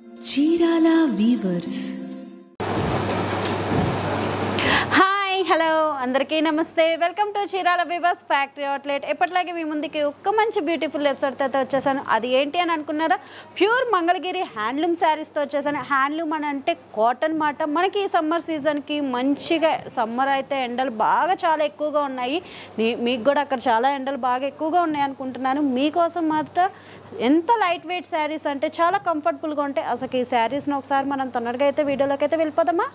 Chirala weavers. Hello అందరికీ నమస్తే, welcome to Chirala weavers factory outlet. ఎప్పటిలాగే మీ ముందుకి ఒక్క మంచి బ్యూటిఫుల్ ఎపిసోడ్తో వచ్చేసాను. అది ఏంటి అని అనుకున్నారా? ప్యూర్ మంగళగిరి హ్యాండ్లూమ్ శారీస్తో వచ్చేసాను. హ్యాండ్లూమ్ అని అంటే కాటన్ మాట. మనకి ఈ సమ్మర్ సీజన్కి మంచిగా, సమ్మర్ అయితే ఎండలు బాగా చాలా ఎక్కువగా ఉన్నాయి. మీకు కూడా అక్కడ చాలా ఎండలు బాగా ఎక్కువగా ఉన్నాయి అనుకుంటున్నాను. మీకోసం మాత్రం ఎంత లైట్ వెయిట్ శారీస్ అంటే చాలా కంఫర్టబుల్గా ఉంటాయి. అసలు ఈ శారీస్ని ఒకసారి మనం తొందరగా అయితే వీడియోలోకి అయితే వెళ్ళిపోదామా?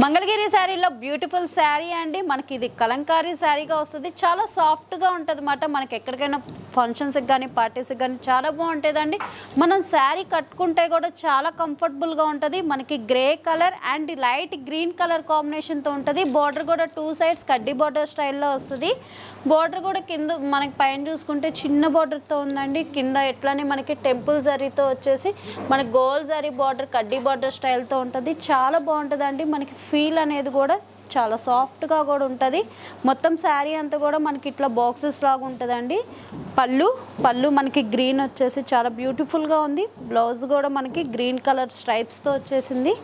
మంగళగిరి శారీలో బ్యూటిఫుల్ శారీ అండి. మనకి ఇది కలంకారీ శారీగా వస్తుంది. చాలా సాఫ్ట్గా ఉంటుంది అన్నమాట. మనకి ఎక్కడికైనా ఫంక్షన్స్కి కానీ పార్టీస్కి కానీ చాలా బాగుంటుందండి. మనం శారీ కట్టుకుంటే కూడా చాలా కంఫర్టబుల్గా ఉంటుంది. మనకి grey colour and light green colour కాంబినేషన్తో ఉంటుంది. బార్డర్ కూడా 2 సైడ్స్ కడ్డీ బార్డర్ స్టైల్లో వస్తుంది. బార్డర్ కూడా కింద మనకి పైన చూసుకుంటే చిన్న బార్డర్తో ఉందండి. కింద ఎట్లానే మనకి టెంపుల్ జరీతో వచ్చేసి మనకి గోల్ జరీ బార్డర్ కడ్డీ బార్డర్ స్టైల్తో ఉంటుంది. చాలా బాగుంటుందండి. మనకి ఫీల్ అనేది కూడా చాలా సాఫ్ట్గా కూడా ఉంటుంది. మొత్తం శారీ అంతా కూడా మనకి ఇట్లా బాక్సెస్ లాగా ఉంటుందండి. పళ్ళు మనకి గ్రీన్ వచ్చేసి చాలా బ్యూటిఫుల్గా ఉంది. బ్లౌజ్ కూడా మనకి గ్రీన్ కలర్ స్ట్రైప్స్తో వచ్చేసింది.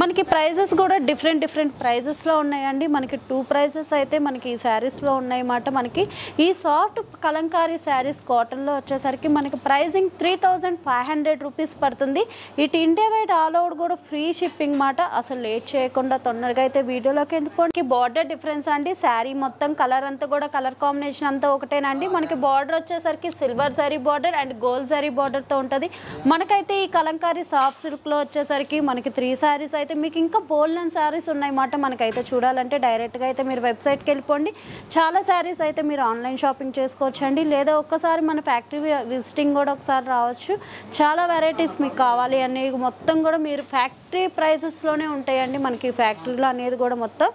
మనకి ప్రైజెస్ కూడా డిఫరెంట్ ప్రైజెస్లో ఉన్నాయండి. మనకి 2 ప్రైజెస్ అయితే మనకి ఈ శారీస్లో ఉన్నాయన్నమాట. మనకి ఈ సాఫ్ట్ కలంకారీ శారీస్ కాటన్లో వచ్చేసరికి మనకి ప్రైజింగ్ 3500 రూపీస్ పడుతుంది. ఇటు ఇండియా వైడ్ ఆల్ ఓవర్ కూడా ఫ్రీ షిప్పింగ్ మాట. అసలు లేట్ చేయకుండా తొందరగా అయితే వీడియోలోకి వెళ్ళిపోండి. బార్డర్ డిఫరెన్స్ అండి. శారీ మొత్తం కలర్ అంతా కూడా కలర్ కాంబినేషన్ అంతా ఒకటేనండి. మనకి బార్డర్ వచ్చేసరికి silver zari border and gold zari బార్డర్తో ఉంటుంది. మనకైతే ఈ కలంకారీ సాఫ్ట్ సిల్క్లో వచ్చేసరికి మనకి 3 శారీస్ అయితే మీకు ఇంకా బోల్డెన్ శారీస్ ఉన్నాయన్నమాట. మనకైతే చూడాలంటే డైరెక్ట్గా అయితే మీరు వెబ్సైట్కి వెళ్ళిపోండి. చాలా శారీస్ అయితే మీరు ఆన్లైన్ షాపింగ్ చేసుకోవచ్చండి. లేదా ఒక్కసారి మన ఫ్యాక్టరీ విజిటింగ్ కూడా ఒకసారి రావచ్చు. చాలా వెరైటీస్ మీకు కావాలి అనేవి మొత్తం కూడా మీరు ఫ్యాక్టరీ ప్రైజెస్లోనే ఉంటాయండి. మనకి ఫ్యాక్టరీలో అనేది కూడా మొత్తం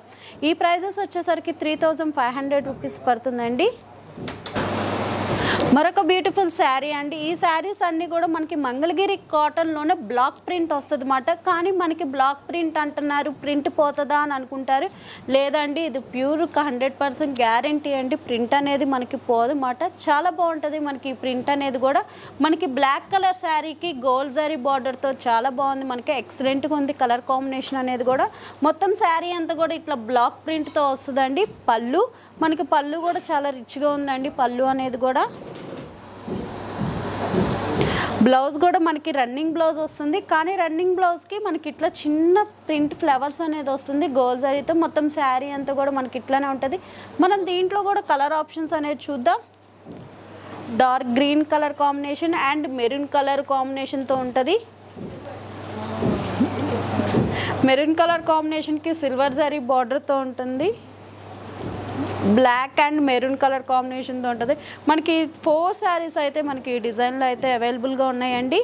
ఈ ప్రైజెస్ వచ్చేసరికి 3500 రూపీస్ పడుతుందండి. మరొక బ్యూటిఫుల్ శారీ అండి. ఈ శారీస్ అన్నీ కూడా మనకి మంగళగిరి కాటన్లోనే బ్లాక్ ప్రింట్ వస్తుంది అన్నమాట. కానీ మనకి బ్లాక్ ప్రింట్ అంటున్నారు, ప్రింట్ పోతుందా అని అనుకుంటారు. లేదండి, ఇది ప్యూర్ 100% గ్యారంటీ అండి. ప్రింట్ అనేది మనకి పోదు అన్నమాట. చాలా బాగుంటుంది. మనకి ఈ ప్రింట్ అనేది కూడా మనకి బ్లాక్ కలర్ శారీకి గోల్డ్ జరీ బార్డర్తో చాలా బాగుంది. మనకి ఎక్సలెంట్గా ఉంది కలర్ కాంబినేషన్ అనేది కూడా. మొత్తం శారీ అంతా కూడా ఇట్లా బ్లాక్ ప్రింట్తో వస్తుందండి. మనకి పళ్ళు కూడా చాలా రిచ్గా ఉందండి. పళ్ళు అనేది కూడా బ్లౌజ్ కూడా మనకి రన్నింగ్ బ్లౌజ్ వస్తుంది. కానీ రన్నింగ్ బ్లౌజ్కి మనకి ఇట్లా చిన్న ప్రింట్ ఫ్లవర్స్ అనేది వస్తుంది గోల్డ్ జరీతో. మొత్తం శారీ అంతా కూడా మనకి ఇట్లానే ఉంటుంది. మనం దీంట్లో కూడా కలర్ ఆప్షన్స్ అనేది చూద్దాం. Dark green colour combination and maroon colour కాంబినేషన్తో ఉంటుంది. మెరూన్ కలర్ కాంబినేషన్కి సిల్వర్ జరీ బార్డర్తో ఉంటుంది. బ్లాక్ అండ్ మెరూన్ కలర్ కాంబినేషన్తో ఉంటుంది. మనకి 4 శారీస్ అయితే మనకి ఈ డిజైన్లో అయితే అవైలబుల్గా ఉన్నాయండి.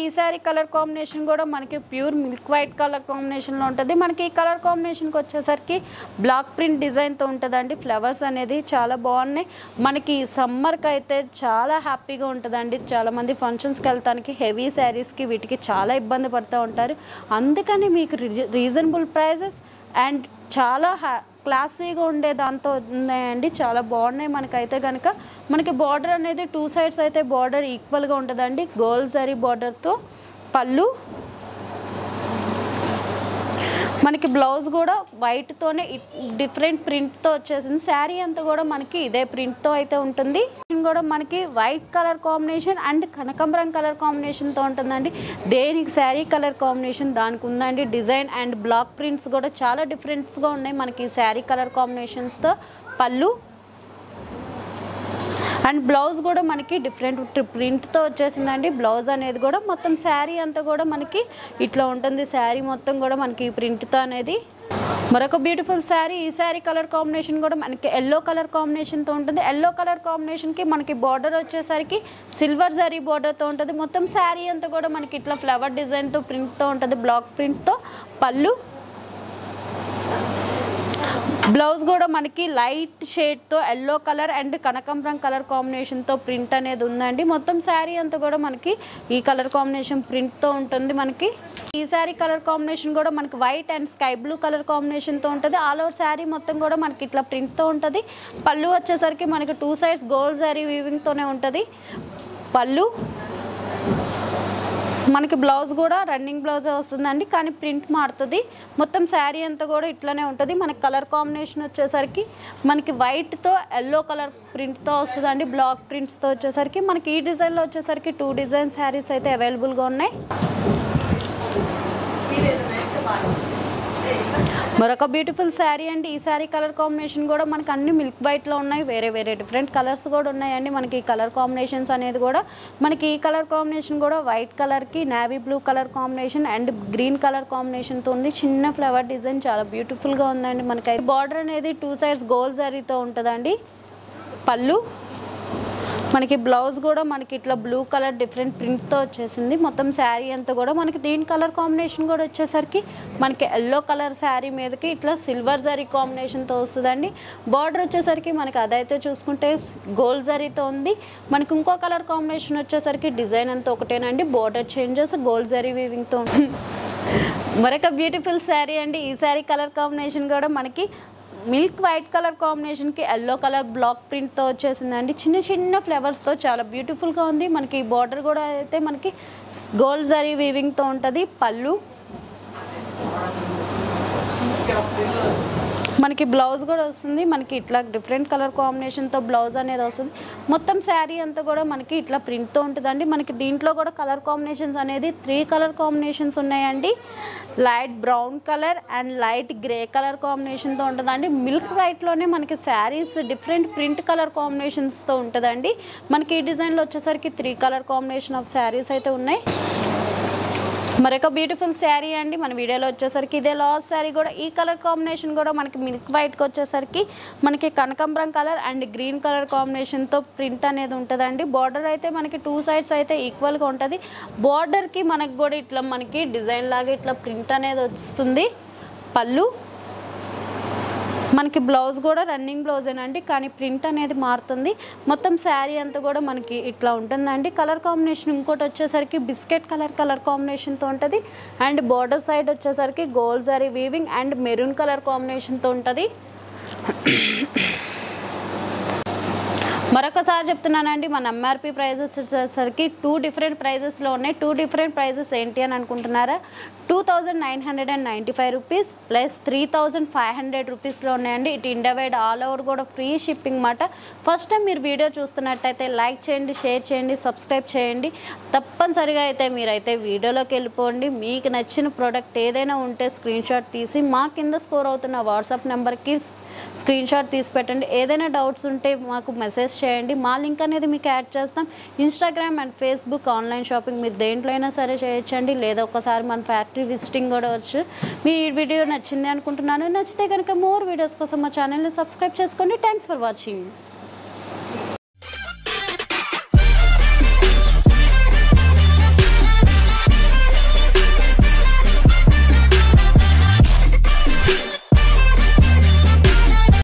ఈ శారీ కలర్ కాంబినేషన్ కూడా మనకి ప్యూర్ మిల్క్ వైట్ కలర్ కాంబినేషన్లో ఉంటుంది. మనకి ఈ కలర్ కాంబినేషన్కి వచ్చేసరికి బ్లాక్ ప్రింట్ డిజైన్తో ఉంటుందండి. ఫ్లవర్స్ అనేది చాలా బాగున్నాయి. మనకి సమ్మర్కి అయితే చాలా హ్యాపీగా ఉంటుందండి. చాలామంది ఫంక్షన్స్కి వెళ్తానికి హెవీ శారీస్కి వీటికి చాలా ఇబ్బంది పడుతూ ఉంటారు. అందుకని మీకు రీజనబుల్ ప్రైజెస్ అండ్ చాలా క్లాసీగా ఉండే దాంతో ఉన్నాయండి. చాలా బాగున్నాయి. మనకైతే కనుక మనకి బార్డర్ అనేది 2 సైడ్స్ అయితే బార్డర్ ఈక్వల్గా ఉంటుందండి. గోల్డ్ జరీ బార్డర్తో పళ్ళు. మనకి బ్లౌజ్ కూడా వైట్తోనే డిఫరెంట్ ప్రింట్తో వచ్చేసింది. శారీ అంతా కూడా మనకి ఇదే ప్రింట్తో అయితే ఉంటుంది. కూడా మనకి వైట్ కలర్ కాంబినేషన్ అండ్ కనకాంబరం కలర్ కాంబినేషన్తో ఉంటుందండి. దేనికి శారీ కలర్ కాంబినేషన్ దానికి ఉందండి. డిజైన్ అండ్ బ్లాక్ ప్రింట్స్ కూడా చాలా డిఫరెంట్స్గా ఉన్నాయి మనకి శారీ కలర్ కాంబినేషన్స్తో. పళ్ళు అండ్ బ్లౌజ్ కూడా మనకి డిఫరెంట్ ప్రింట్తో వచ్చేసిందండి. బ్లౌజ్ అనేది కూడా మొత్తం శారీ అంతా కూడా మనకి ఇట్లా ఉంటుంది. శారీ మొత్తం కూడా మనకి ప్రింట్తో అనేది. మరొక బ్యూటిఫుల్ శారీ. ఈ శారీ కలర్ కాంబినేషన్ కూడా మనకి ఎల్లో కలర్ కాంబినేషన్తో ఉంటుంది. ఎల్లో కలర్ కాంబినేషన్కి మనకి బార్డర్ వచ్చేసరికి సిల్వర్ జరీ బార్డర్తో ఉంటుంది. మొత్తం శారీ అంతా కూడా మనకి ఇట్లా ఫ్లవర్ డిజైన్తో ప్రింట్తో ఉంటుంది. బ్లాక్ ప్రింట్తో పళ్ళు. బ్లౌజ్ కూడా మనకి లైట్ షేడ్తో ఎల్లో కలర్ అండ్ కనకాంబరం కలర్ కాంబినేషన్తో ప్రింట్ అనేది ఉందండి. మొత్తం శారీ అంతా కూడా మనకి ఈ కలర్ కాంబినేషన్ ప్రింట్తో ఉంటుంది. మనకి ఈ శారీ కలర్ కాంబినేషన్ కూడా మనకి white and sky blue colour కాంబినేషన్తో ఉంటుంది. ఆల్ ఓవర్ శారీ మొత్తం కూడా మనకి ఇట్లా ప్రింట్తో ఉంటుంది. పళ్ళు వచ్చేసరికి మనకి 2 సైడ్స్ గోల్డ్ శారీ వీవింగ్తోనే ఉంటుంది. పళ్ళు మనకి బ్లౌజ్ కూడా రన్నింగ్ బ్లౌజే వస్తుందండి, కానీ ప్రింట్ మారుతుంది. మొత్తం శారీ అంతా కూడా ఇట్లానే ఉంటుంది. మనకి కలర్ కాంబినేషన్ వచ్చేసరికి మనకి వైట్తో ఎల్లో కలర్ ప్రింట్తో వస్తుందండి. బ్లాక్ ప్రింట్స్తో వచ్చేసరికి మనకి ఈ డిజైన్లో వచ్చేసరికి 2 డిజైన్ శారీస్ అయితే అవైలబుల్గా ఉన్నాయి. మరొక బ్యూటిఫుల్ శారీ అండి. ఈ శారీ కలర్ కాంబినేషన్ కూడా మనకి అన్ని మిల్క్ వైట్లో ఉన్నాయి. వేరే వేరే డిఫరెంట్ కలర్స్ కూడా ఉన్నాయండి. మనకి ఈ కలర్ కాంబినేషన్స్ అనేది కూడా మనకి ఈ కలర్ కాంబినేషన్ కూడా వైట్ కలర్కి navy blue colour combination and green colour కాంబినేషన్తో ఉంది. చిన్న ఫ్లవర్ డిజైన్ చాలా బ్యూటిఫుల్గా ఉందండి. మనకి బార్డర్ అనేది 2 సైడ్స్ గోల్డ్ జరీతో ఉంటుందండి. పళ్ళు మనకి బ్లౌజ్ కూడా మనకి ఇట్లా బ్లూ కలర్ డిఫరెంట్ ప్రింట్తో వచ్చేసింది. మొత్తం శారీ అంతా కూడా మనకి దీని కలర్ కాంబినేషన్ కూడా వచ్చేసరికి మనకి ఎల్లో కలర్ శారీ మీదకి ఇట్లా సిల్వర్ జరీ కాంబినేషన్తో వస్తుందండి. బార్డర్ వచ్చేసరికి మనకి అదైతే చూసుకుంటే గోల్డ్ జరీతో ఉంది. మనకి ఇంకో కలర్ కాంబినేషన్ వచ్చేసరికి డిజైన్ అంతా ఒకటేనండి, బార్డర్ చేంజెస్ గోల్డ్ జరీ వీవింగ్తో ఉంటుంది. మరొక బ్యూటిఫుల్ శారీ అండి. ఈ శారీ కలర్ కాంబినేషన్ కూడా మనకి మిల్క్ వైట్ కలర్ కాంబినేషన్కి ఎల్లో కలర్ బ్లాక్ ప్రింట్తో వచ్చేసిందండి. చిన్న చిన్న ఫ్లవర్స్తో చాలా బ్యూటిఫుల్గా ఉంది. మనకి బార్డర్ కూడా అయితే మనకి గోల్డ్ జరీ వీవింగ్తో ఉంటుంది. పళ్ళు మనకి బ్లౌజ్ కూడా వస్తుంది. మనకి ఇట్లా డిఫరెంట్ కలర్ కాంబినేషన్తో బ్లౌజ్ అనేది వస్తుంది. మొత్తం శారీ అంతా కూడా మనకి ఇట్లా ప్రింట్తో ఉంటుందండి. మనకి దీంట్లో కూడా కలర్ కాంబినేషన్స్ అనేది 3 కలర్ కాంబినేషన్స్ ఉన్నాయండి. Light brown colour and light grey colour కాంబినేషన్తో ఉంటుందండి. మిల్క్ వైట్లోనే మనకి శారీస్ డిఫరెంట్ ప్రింట్ కలర్ కాంబినేషన్స్తో ఉంటుందండి. మనకి ఈ డిజైన్లో వచ్చేసరికి 3 కలర్ కాంబినేషన్ ఆఫ్ శారీస్ అయితే ఉన్నాయి. మరొక బ్యూటిఫుల్ శారీ అండి. మన వీడియోలో వచ్చేసరికి ఇదే లాస్ట్ శారీ కూడా ఈ కలర్ కాంబినేషన్ కూడా మనకి మిల్క్ వైట్కి వచ్చేసరికి మనకి కనకాంబరం కలర్ అండ్ గ్రీన్ కలర్ కాంబినేషన్తో ప్రింట్ అనేది ఉంటుందండి. బార్డర్ అయితే మనకి 2 సైడ్స్ అయితే ఈక్వల్గా ఉంటుంది. బార్డర్కి మనకి కూడా ఇట్లా మనకి డిజైన్ లాగా ఇట్లా ప్రింట్ అనేది వస్తుంది. పళ్ళు మనకి బ్లౌజ్ కూడా రన్నింగ్ బ్లౌజేనండి, కానీ ప్రింట్ అనేది మారుతుంది. మొత్తం శారీ అంతా కూడా మనకి ఇట్లా ఉంటుందండి. కలర్ కాంబినేషన్ ఇంకోటి వచ్చేసరికి బిస్కెట్ కలర్ కాంబినేషన్తో ఉంటుంది. అండ్ బార్డర్ సైడ్ వచ్చేసరికి gold zari weaving and maroon colour కాంబినేషన్తో ఉంటుంది. మరొకసారి చెప్తున్నానండి, మన ఎంఆర్పి ప్రైజెస్ వచ్చేసరికి 2 డిఫరెంట్ ప్రైజెస్లో ఉన్నాయి. 2 డిఫరెంట్ ప్రైజెస్ ఏంటి అని అనుకుంటున్నారా? 2995 రూపీస్ ప్లస్ 3500 రూపీస్లో ఉన్నాయండి. ఇటు ఇండియా వైడ్ ఆల్ ఓవర్ కూడా ఫ్రీ షిప్పింగ్ మాట. ఫస్ట్ టైం మీరు వీడియో చూస్తున్నట్టయితే లైక్ చేయండి, షేర్ చేయండి, సబ్స్క్రైబ్ చేయండి. తప్పనిసరిగా అయితే మీరైతే వీడియోలోకి వెళ్ళిపోండి. మీకు నచ్చిన ప్రోడక్ట్ ఏదైనా ఉంటే స్క్రీన్ షాట్ తీసి మా కింద స్కోర్ అవుతున్న వాట్సాప్ నెంబర్కి స్క్రీన్ షాట్ తీసి పెట్టండి. ఏదైనా డౌట్స్ ఉంటే మాకు మెసేజ్ చేయండి. మా లింక్ అనేది మీకు యాడ్ చేస్తాం. Instagram and Facebook online shopping మీరు దేంట్లో అయినా సరే చేయొచ్చండి, లేదా ఒకసారి మన ఫ్యాక్టరీ విజిటింగ్ కూడా వచ్చు. మీ వీడియో నచ్చింది అనుకుంటున్నాను. నచ్చితే కనుక మోర్ వీడియోస్ కోసం మా ఛానల్ని సబ్స్క్రైబ్ చేసుకోండి. Thanks for watching.